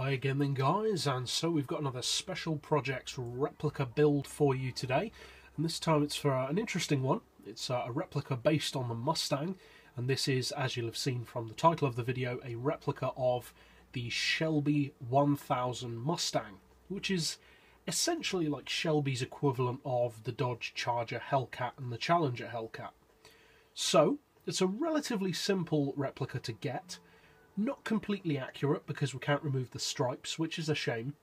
Hi again then guys, and so we've got another Special Projects replica build for you today, and this time it's for an interesting one. It's a replica based on the Mustang, and this is, as you'll have seen from the title of the video, a replica of the Shelby 1000 Mustang, which is essentially like Shelby's equivalent of the Dodge Charger Hellcat and the Challenger Hellcat. So it's a relatively simple replica to get. Not completely accurate because we can't remove the stripes, which is a shame.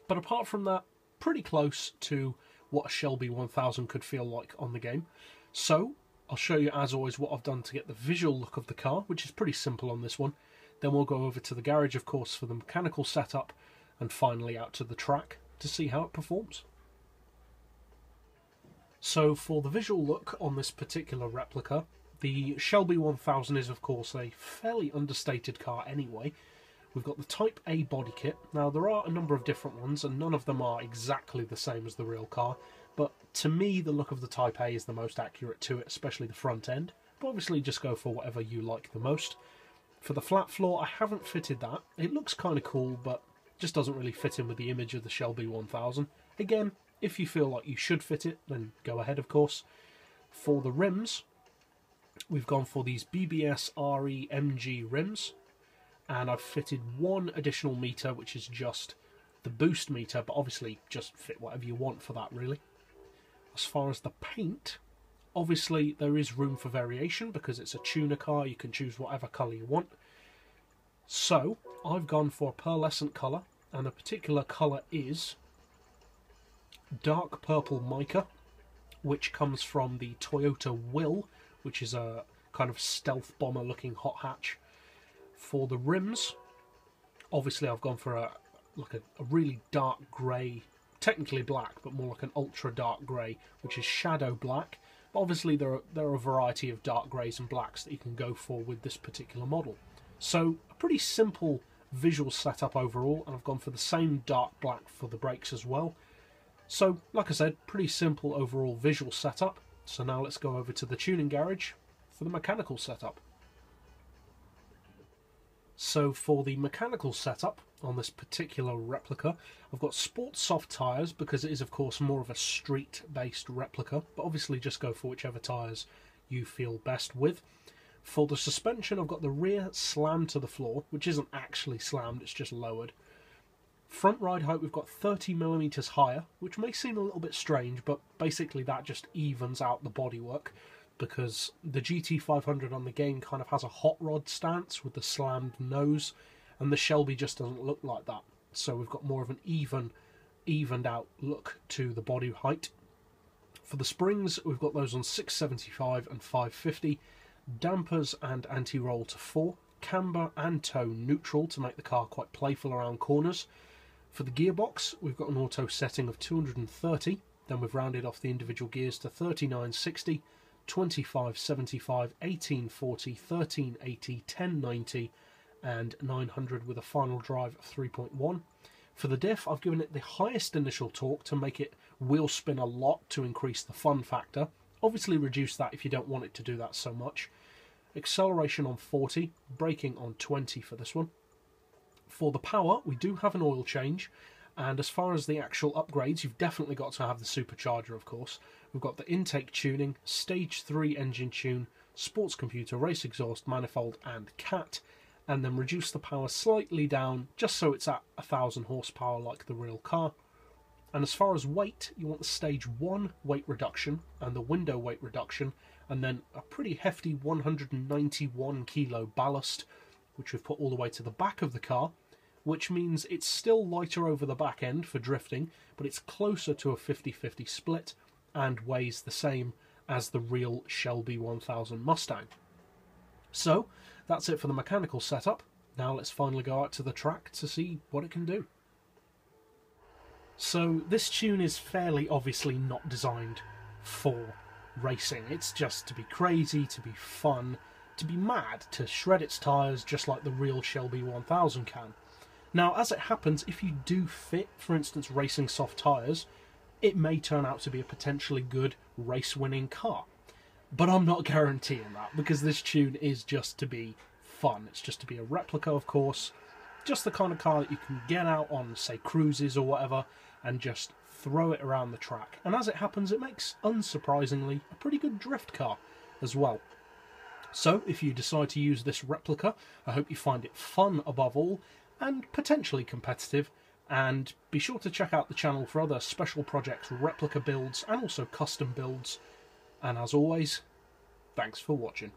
But apart from that, pretty close to what a Shelby 1000 could feel like on the game. So I'll show you, as always, what I've done to get the visual look of the car, which is pretty simple on this one. Then we'll go over to the garage, of course, for the mechanical setup, and finally out to the track to see how it performs. So for the visual look on this particular replica, the Shelby 1000 is, of course, a fairly understated car anyway. We've got the Type A body kit. Now, there are a number of different ones, and none of them are exactly the same as the real car. But to me, the look of the Type A is the most accurate to it, especially the front end. But obviously, just go for whatever you like the most. For the flat floor, I haven't fitted that. It looks kind of cool, but just doesn't really fit in with the image of the Shelby 1000. Again, if you feel like you should fit it, then go ahead, of course. For the rims, we've gone for these BBS RE MG rims, and I've fitted one additional meter, which is just the boost meter, but obviously just fit whatever you want for that, really. As far as the paint, obviously there is room for variation because it's a tuner car. You can choose whatever colour you want. So I've gone for a pearlescent colour, and the particular colour is dark purple mica, which comes from the Toyota Will, which is a kind of stealth bomber looking hot hatch. For the rims, obviously I've gone for a really dark grey, technically black, but more like an ultra dark grey, which is shadow black. But obviously there are a variety of dark greys and blacks that you can go for with this particular model. So a pretty simple visual setup overall, and I've gone for the same dark black for the brakes as well. So like I said, pretty simple overall visual setup. So now let's go over to the tuning garage for the mechanical setup. So for the mechanical setup on this particular replica, I've got sport soft tyres because it is, of course, more of a street-based replica, but obviously just go for whichever tyres you feel best with. For the suspension, I've got the rear slammed to the floor, which isn't actually slammed, it's just lowered. Front ride height, we've got 30mm higher, which may seem a little bit strange, but basically that just evens out the bodywork, because the GT500 on the game kind of has a hot rod stance with the slammed nose, and the Shelby just doesn't look like that. So we've got more of an evened out look to the body height. For the springs, we've got those on 675 and 550, dampers and anti-roll to 4, camber and toe neutral to make the car quite playful around corners. For the gearbox, we've got an auto setting of 230, then we've rounded off the individual gears to 3960, 2575, 1840, 1380, 1090 and 900 with a final drive of 3.1. For the diff, I've given it the highest initial torque to make it wheel spin a lot to increase the fun factor. Obviously reduce that if you don't want it to do that so much. Acceleration on 40, braking on 20 for this one. For the power, we do have an oil change, and as far as the actual upgrades, you've definitely got to have the supercharger, of course. We've got the intake tuning, stage 3 engine tune, sports computer, race exhaust, manifold and cat, and then reduce the power slightly down just so it's at 1000 horsepower like the real car. And as far as weight, you want the stage 1 weight reduction and the window weight reduction, and then a pretty hefty 191 kilo ballast, which we've put all the way to the back of the car, which means it's still lighter over the back end for drifting, but it's closer to a 50-50 split and weighs the same as the real Shelby 1000 Mustang. So that's it for the mechanical setup. Now let's finally go out to the track to see what it can do. So this tune is fairly obviously not designed for racing. It's just to be crazy, to be fun, to be mad, to shred its tyres just like the real Shelby 1000 can. Now, as it happens, if you do fit, for instance, racing soft tyres, it may turn out to be a potentially good race-winning car. But I'm not guaranteeing that, because this tune is just to be fun. It's just to be a replica, of course, just the kind of car that you can get out on, say, cruises or whatever, and just throw it around the track. And as it happens, it makes, unsurprisingly, a pretty good drift car as well. So, if you decide to use this replica, I hope you find it fun above all, and potentially competitive. And be sure to check out the channel for other special projects, replica builds, and also custom builds. And as always, thanks for watching.